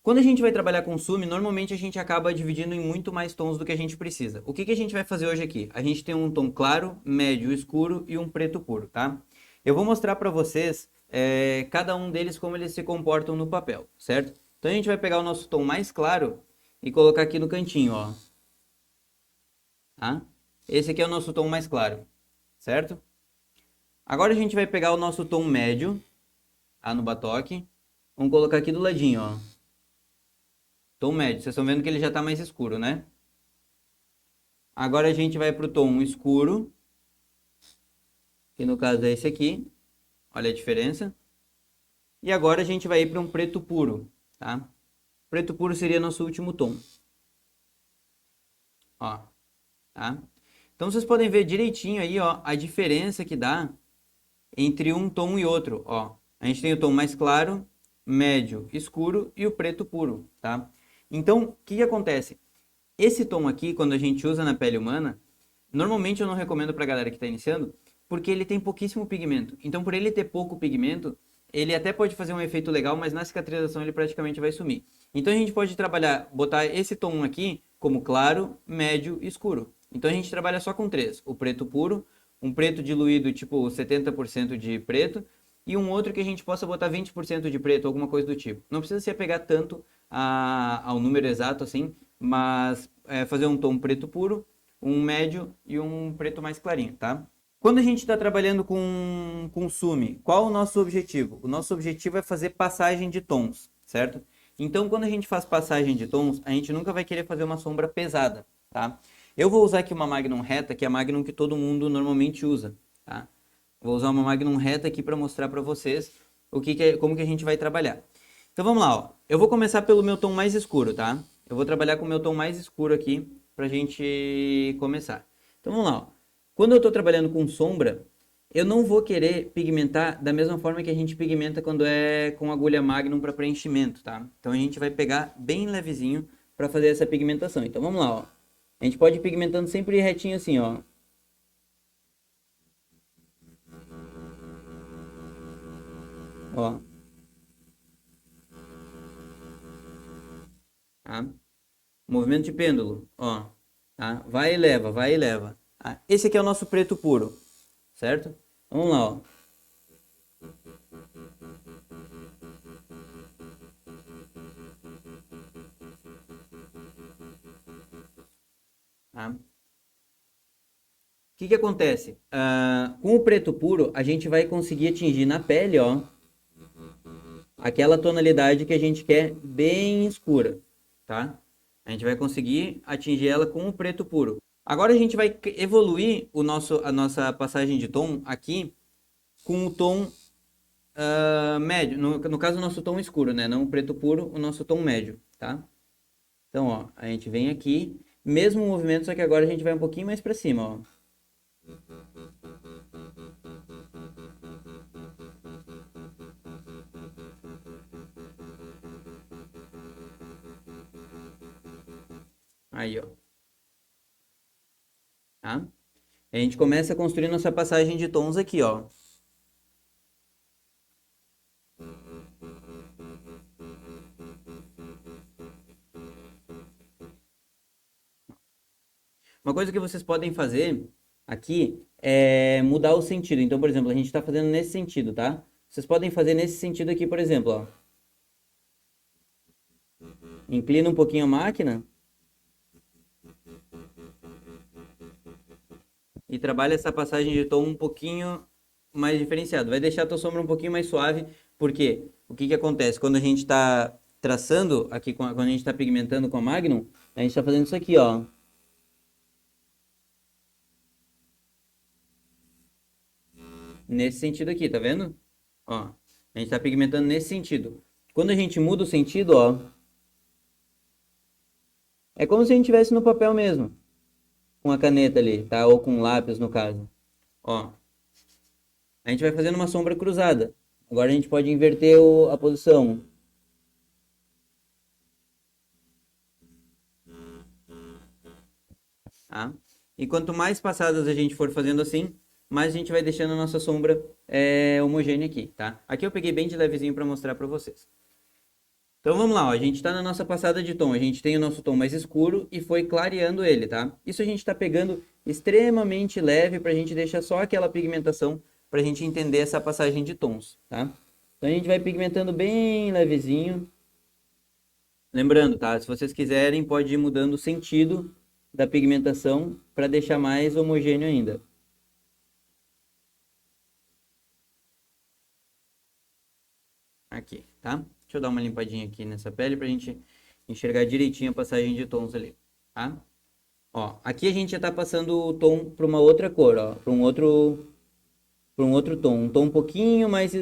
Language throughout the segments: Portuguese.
Quando a gente vai trabalhar com SUME, normalmente a gente acaba dividindo em muito mais tons do que a gente precisa. O que que a gente vai fazer hoje aqui? A gente tem um tom claro, médio, escuro e um preto puro, tá? Eu vou mostrar para vocês cada um deles como eles se comportam no papel, certo? Então a gente vai pegar o nosso tom mais claro e colocar aqui no cantinho, ó. Tá? Esse aqui é o nosso tom mais claro, certo? Agora a gente vai pegar o nosso tom médio, tá? No batoque. Vamos colocar aqui do ladinho, ó. Tom médio. Vocês estão vendo que ele já está mais escuro, né? Agora a gente vai para o tom escuro, que no caso é esse aqui. Olha a diferença. E agora a gente vai ir para um preto puro, tá? Preto puro seria nosso último tom. Ó, tá? Então vocês podem ver direitinho aí, ó, a diferença que dá entre um tom e outro, ó. A gente tem o tom mais claro, médio, escuro e o preto puro, tá? Então, o que que acontece? Esse tom aqui, quando a gente usa na pele humana, normalmente eu não recomendo para a galera que está iniciando, porque ele tem pouquíssimo pigmento. Então, por ele ter pouco pigmento, ele até pode fazer um efeito legal, mas na cicatrização ele praticamente vai sumir. Então, a gente pode trabalhar, botar esse tom aqui como claro, médio e escuro. Então, a gente trabalha só com três: o preto puro, um preto diluído, tipo 70% de preto, e um outro que a gente possa botar 20% de preto, alguma coisa do tipo. Não precisa se apegar tanto ao número exato assim, mas fazer um tom preto puro, um médio e um preto mais clarinho, tá? Quando a gente está trabalhando com SUME, qual o nosso objetivo? O nosso objetivo é fazer passagem de tons, certo? Então, quando a gente faz passagem de tons, a gente nunca vai querer fazer uma sombra pesada, tá? Eu vou usar aqui uma Magnum reta, que é a Magnum que todo mundo normalmente usa, tá? Vou usar uma Magnum reta aqui para mostrar para vocês como que a gente vai trabalhar. Então vamos lá, ó. Eu vou começar pelo meu tom mais escuro, tá? Eu vou trabalhar com o meu tom mais escuro aqui pra gente começar. Então vamos lá, ó. Quando eu estou trabalhando com sombra, eu não vou querer pigmentar da mesma forma que a gente pigmenta quando é com agulha Magnum para preenchimento, tá? Então a gente vai pegar bem levezinho para fazer essa pigmentação. Então vamos lá, ó. A gente pode ir pigmentando sempre retinho assim, ó. Ó. Tá? Movimento de pêndulo, ó. Tá? Vai e leva, vai e leva. Tá? Esse aqui é o nosso preto puro, certo? Vamos lá, ó. Tá? O que que acontece? Com o preto puro, a gente vai conseguir atingir na pele, ó, aquela tonalidade que a gente quer bem escura, tá? A gente vai conseguir atingir ela com o preto puro. Agora a gente vai evoluir a nossa passagem de tom aqui com o tom médio. No caso, o nosso tom escuro, né? Não o preto puro, o nosso tom médio, tá? Então, ó, a gente vem aqui, mesmo movimento, só que agora a gente vai um pouquinho mais para cima, ó. Aí, ó. Tá? A gente começa a construir nossa passagem de tons aqui, ó. Uma coisa que vocês podem fazer aqui é mudar o sentido. Então, por exemplo, a gente está fazendo nesse sentido, tá? Vocês podem fazer nesse sentido aqui, por exemplo, ó. Inclina um pouquinho a máquina e trabalha essa passagem de tom um pouquinho mais diferenciado. Vai deixar a tua sombra um pouquinho mais suave, porque o que que acontece? Quando a gente está traçando aqui, quando a gente está pigmentando com a Magnum, a gente está fazendo isso aqui, ó. Nesse sentido aqui, tá vendo? Ó, a gente tá pigmentando nesse sentido. Quando a gente muda o sentido, ó, é como se a gente estivesse no papel mesmo, com a caneta ali, tá? Ou com lápis, no caso. Ó, a gente vai fazendo uma sombra cruzada. Agora a gente pode inverter a posição. Tá? E quanto mais passadas a gente for fazendo assim, mais a gente vai deixando a nossa sombra homogênea aqui, tá? Aqui eu peguei bem de levezinho para mostrar para vocês. Então vamos lá, ó. A gente está na nossa passada de tom. A gente tem o nosso tom mais escuro e foi clareando ele, tá? Isso a gente está pegando extremamente leve para a gente deixar só aquela pigmentação para a gente entender essa passagem de tons, tá? Então a gente vai pigmentando bem levezinho. Lembrando, tá? Se vocês quiserem, pode ir mudando o sentido da pigmentação para deixar mais homogêneo ainda. Aqui, tá? Deixa eu dar uma limpadinha aqui nessa pele pra gente enxergar direitinho a passagem de tons ali, tá? Ó, aqui a gente já tá passando o tom para uma outra cor, ó, para um outro tom, um tom um pouquinho mais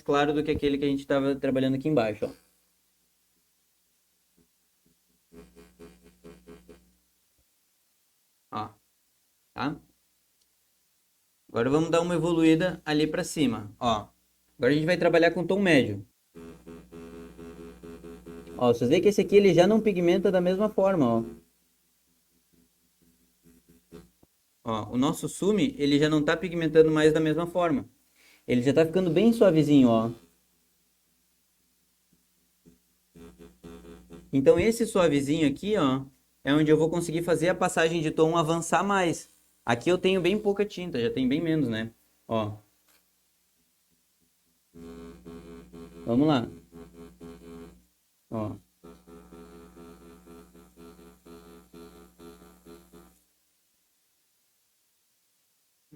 claro do que aquele que a gente estava trabalhando aqui embaixo, ó. Ó, tá? Agora vamos dar uma evoluída ali para cima, ó. Agora a gente vai trabalhar com tom médio. Ó, vocês veem que esse aqui ele já não pigmenta da mesma forma, ó. Ó, o nosso Sumi, ele já não tá pigmentando mais da mesma forma. Ele já tá ficando bem suavezinho, ó. Então esse suavezinho aqui, ó, é onde eu vou conseguir fazer a passagem de tom avançar mais. Aqui eu tenho bem pouca tinta, já tem bem menos, né? Ó. Vamos lá. Ó.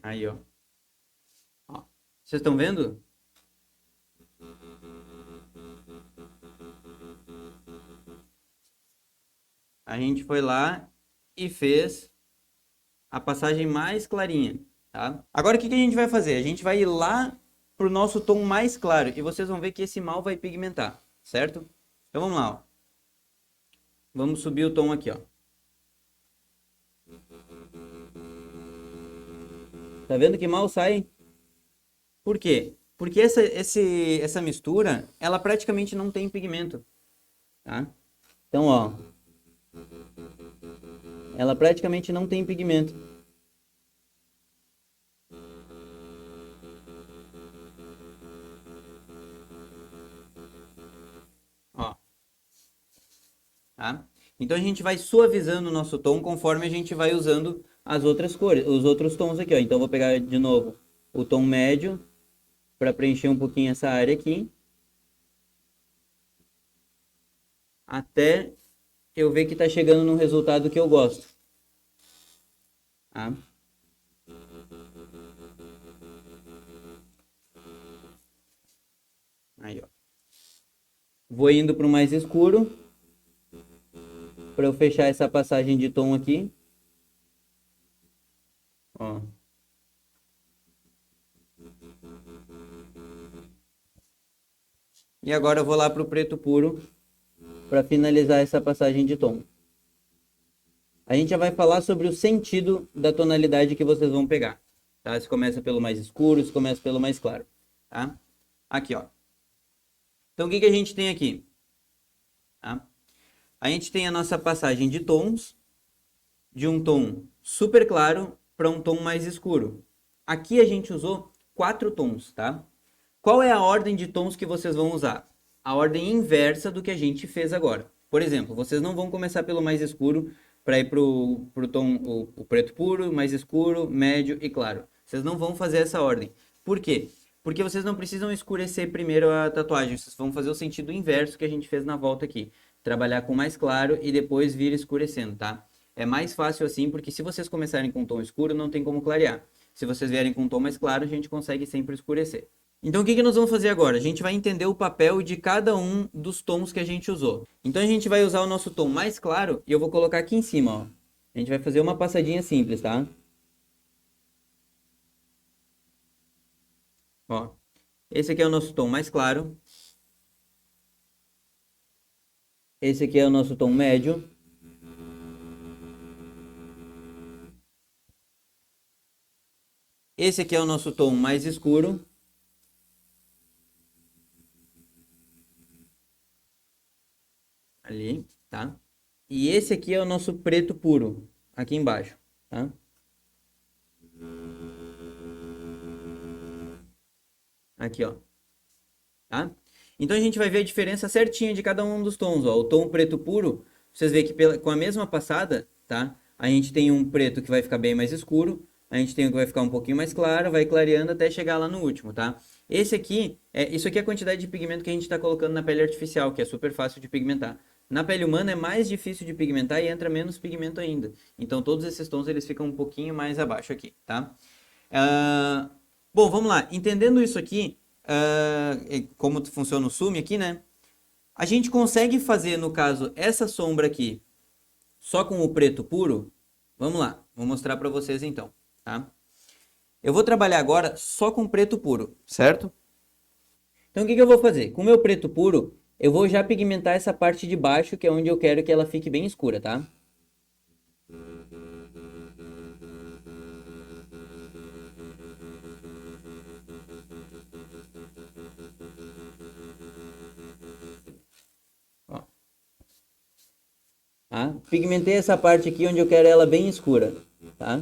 Aí, ó. Ó. Vocês estão vendo? A gente foi lá e fez a passagem mais clarinha, tá? Agora o que que a gente vai fazer? A gente vai ir lá pro nosso tom mais claro e vocês vão ver que esse mal vai pigmentar, certo? Então vamos lá, ó. Vamos subir o tom aqui, ó. Tá vendo que mal sai? Por quê? Porque essa mistura, ela praticamente não tem pigmento, tá? Então, ó, ela praticamente não tem pigmento. Ó, tá? Então a gente vai suavizando o nosso tom conforme a gente vai usando as outras cores, os outros tons aqui, ó. Então eu vou pegar de novo o tom médio para preencher um pouquinho essa área aqui, até eu ver que tá chegando no resultado que eu gosto, tá? Aí, ó. Vou indo para o mais escuro para eu fechar essa passagem de tom aqui. Ó. E agora eu vou lá para o preto puro para finalizar essa passagem de tom. A gente já vai falar sobre o sentido da tonalidade que vocês vão pegar, tá? Se começa pelo mais escuro, se começa pelo mais claro, tá? Aqui, ó. Então, o que que a gente tem aqui? Tá? A gente tem a nossa passagem de tons, de um tom super claro para um tom mais escuro. Aqui a gente usou 4 tons, tá? Qual é a ordem de tons que vocês vão usar? A ordem inversa do que a gente fez agora. Por exemplo, vocês não vão começar pelo mais escuro para ir pro tom o preto puro, mais escuro, médio e claro. Vocês não vão fazer essa ordem. Por quê? Porque vocês não precisam escurecer primeiro a tatuagem. Vocês vão fazer o sentido inverso que a gente fez na volta aqui. Trabalhar com mais claro e depois vir escurecendo, tá? É mais fácil assim, porque se vocês começarem com um tom escuro, não tem como clarear. Se vocês vierem com um tom mais claro, a gente consegue sempre escurecer. Então, o que que nós vamos fazer agora? A gente vai entender o papel de cada um dos tons que a gente usou. Então, a gente vai usar o nosso tom mais claro e eu vou colocar aqui em cima, ó. A gente vai fazer uma passadinha simples, tá? Ó. Esse aqui é o nosso tom mais claro. Esse aqui é o nosso tom médio. Esse aqui é o nosso tom mais escuro. Ali, tá? E esse aqui é o nosso preto puro, aqui embaixo, tá? Aqui, ó. Tá? Então a gente vai ver a diferença certinha de cada um dos tons, ó. O tom preto puro, vocês veem que com a mesma passada, tá? A gente tem um preto que vai ficar bem mais escuro, a gente tem um que vai ficar um pouquinho mais claro, vai clareando até chegar lá no último, tá? Isso aqui é a quantidade de pigmento que a gente está colocando na pele artificial, que é super fácil de pigmentar. Na pele humana é mais difícil de pigmentar e entra menos pigmento ainda. Então todos esses tons eles ficam um pouquinho mais abaixo aqui, tá? Bom, vamos lá. Entendendo isso aqui, como funciona o Sumi aqui, né? A gente consegue fazer, no caso, essa sombra aqui só com o preto puro? Vamos lá, vou mostrar para vocês então, tá? Eu vou trabalhar agora só com preto puro, certo? Então o que eu vou fazer? Com o meu preto puro, eu vou já pigmentar essa parte de baixo, que é onde eu quero que ela fique bem escura, tá? Ó. Tá? Pigmentei essa parte aqui onde eu quero ela bem escura, tá?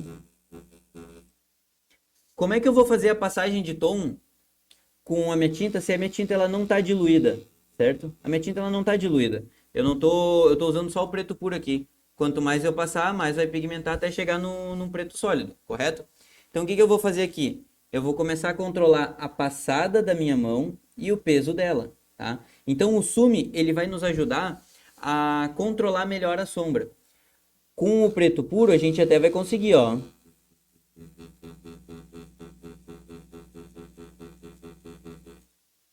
Como é que eu vou fazer a passagem de tom com a minha tinta se a minha tinta ela não está diluída, certo? A minha tinta ela não está diluída. Eu tô usando só o preto puro aqui. Quanto mais eu passar, mais vai pigmentar até chegar num preto sólido, correto? Então o que eu vou fazer aqui? Eu vou começar a controlar a passada da minha mão e o peso dela, tá? Então o Sumi, ele vai nos ajudar a controlar melhor a sombra. Com o preto puro a gente até vai conseguir, ó.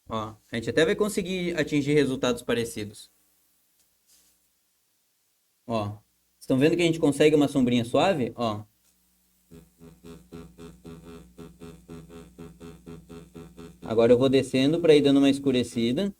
Ó, a gente até vai conseguir atingir resultados parecidos. Ó, estão vendo que a gente consegue uma sombrinha suave? Ó. Agora eu vou descendo para ir dando uma escurecida.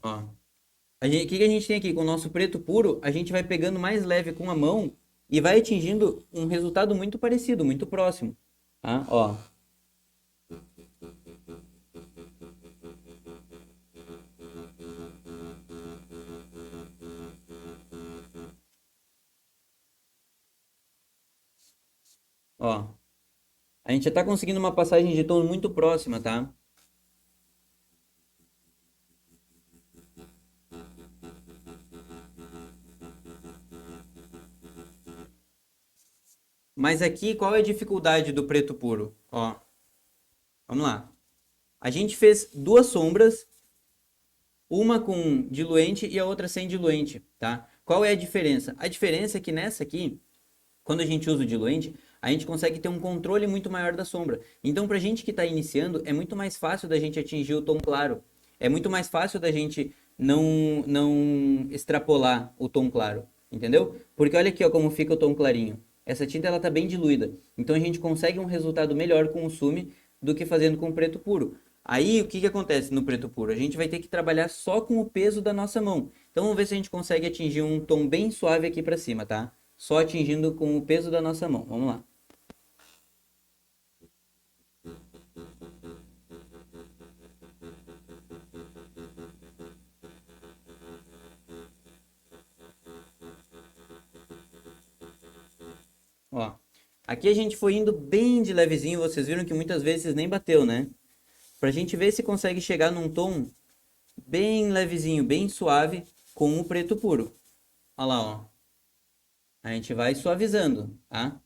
Ó. O que a gente tem aqui? Com o nosso preto puro, a gente vai pegando mais leve com a mão e vai atingindo um resultado muito parecido, muito próximo. Tá? Ó. Ó. A gente já está conseguindo uma passagem de tom muito próxima, tá? Mas aqui, qual é a dificuldade do preto puro? Ó, vamos lá. A gente fez duas sombras, uma com diluente e a outra sem diluente, tá? Qual é a diferença? A diferença é que nessa aqui, quando a gente usa o diluente, a gente consegue ter um controle muito maior da sombra. Então, pra gente que está iniciando, é muito mais fácil da gente atingir o tom claro. É muito mais fácil da gente não extrapolar o tom claro, entendeu? Porque olha aqui, ó, como fica o tom clarinho. Essa tinta ela tá bem diluída. Então a gente consegue um resultado melhor com o Sumi do que fazendo com o preto puro. Aí o que acontece no preto puro? A gente vai ter que trabalhar só com o peso da nossa mão. Então vamos ver se a gente consegue atingir um tom bem suave aqui para cima, tá? Só atingindo com o peso da nossa mão. Vamos lá. Ó, aqui a gente foi indo bem de levezinho, vocês viram que muitas vezes nem bateu, né? Pra gente ver se consegue chegar num tom bem levezinho, bem suave com o preto puro. Olha lá, ó. A gente vai suavizando, tá?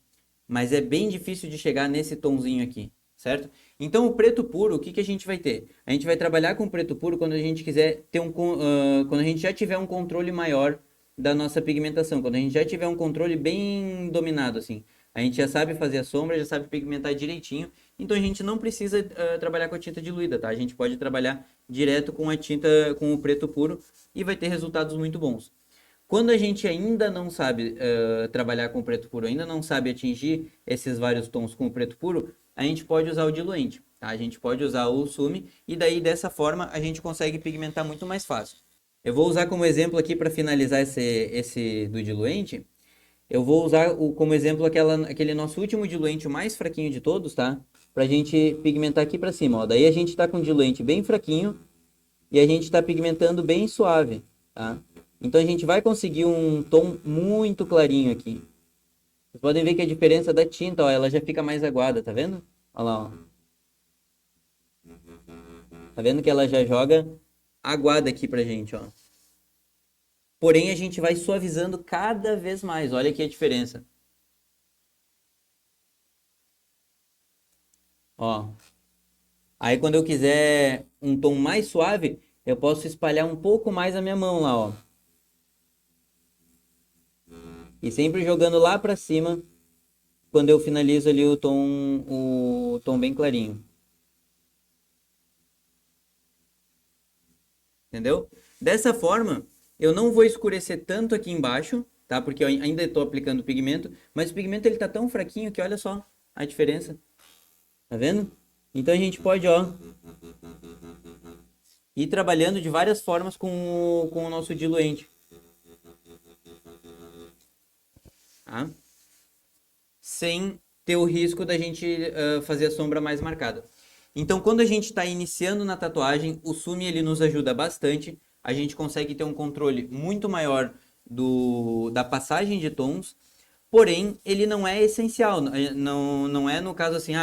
Mas é bem difícil de chegar nesse tomzinho aqui, certo? Então o preto puro, o que a gente vai ter? A gente vai trabalhar com o preto puro quando a gente quiser ter quando a gente já tiver um controle maior da nossa pigmentação, quando a gente já tiver um controle bem dominado, assim. A gente já sabe fazer a sombra, já sabe pigmentar direitinho, então a gente não precisa trabalhar com a tinta diluída, tá? A gente pode trabalhar direto com a tinta, com o preto puro e vai ter resultados muito bons. Quando a gente ainda não sabe trabalhar com preto puro, ainda não sabe atingir esses vários tons com o preto puro, a gente pode usar o diluente, tá? A gente pode usar o Sumi e daí dessa forma a gente consegue pigmentar muito mais fácil. Eu vou usar como exemplo aqui para finalizar esse do diluente, eu vou usar como exemplo aquele nosso último diluente, o mais fraquinho de todos, tá? Pra gente pigmentar aqui pra cima, ó. Daí a gente tá com o diluente bem fraquinho e a gente tá pigmentando bem suave, tá? Então a gente vai conseguir um tom muito clarinho aqui. Vocês podem ver que a diferença da tinta, ó, ela já fica mais aguada, tá vendo? Olha lá, ó. Tá vendo que ela já joga aguada aqui pra gente, ó. Porém, a gente vai suavizando cada vez mais. Olha aqui a diferença. Ó. Aí quando eu quiser um tom mais suave, eu posso espalhar um pouco mais a minha mão lá, ó. E sempre jogando lá pra cima quando eu finalizo ali o tom bem clarinho. Entendeu? Dessa forma, eu não vou escurecer tanto aqui embaixo, tá? Porque eu ainda estou aplicando pigmento, mas o pigmento ele tá tão fraquinho que olha só a diferença. Tá vendo? Então a gente pode, ó, ir trabalhando de várias formas com o nosso diluente. Tá? Sem ter o risco da gente fazer a sombra mais marcada. Então, quando a gente está iniciando na tatuagem, o Sumi ele nos ajuda bastante. A gente consegue ter um controle muito maior da passagem de tons, porém, ele não é essencial. Não é no caso assim,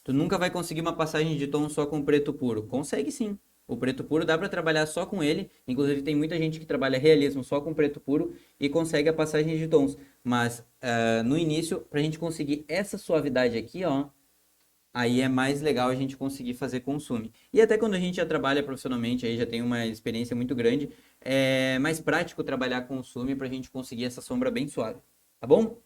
tu nunca vai conseguir uma passagem de tom só com preto puro. Consegue sim. O preto puro dá para trabalhar só com ele. Inclusive, tem muita gente que trabalha realismo só com preto puro e consegue a passagem de tons. Mas no início, para a gente conseguir essa suavidade aqui, ó, aí é mais legal a gente conseguir fazer consumo. E até quando a gente já trabalha profissionalmente, aí já tem uma experiência muito grande, é mais prático trabalhar consumo para a gente conseguir essa sombra bem suave. Tá bom?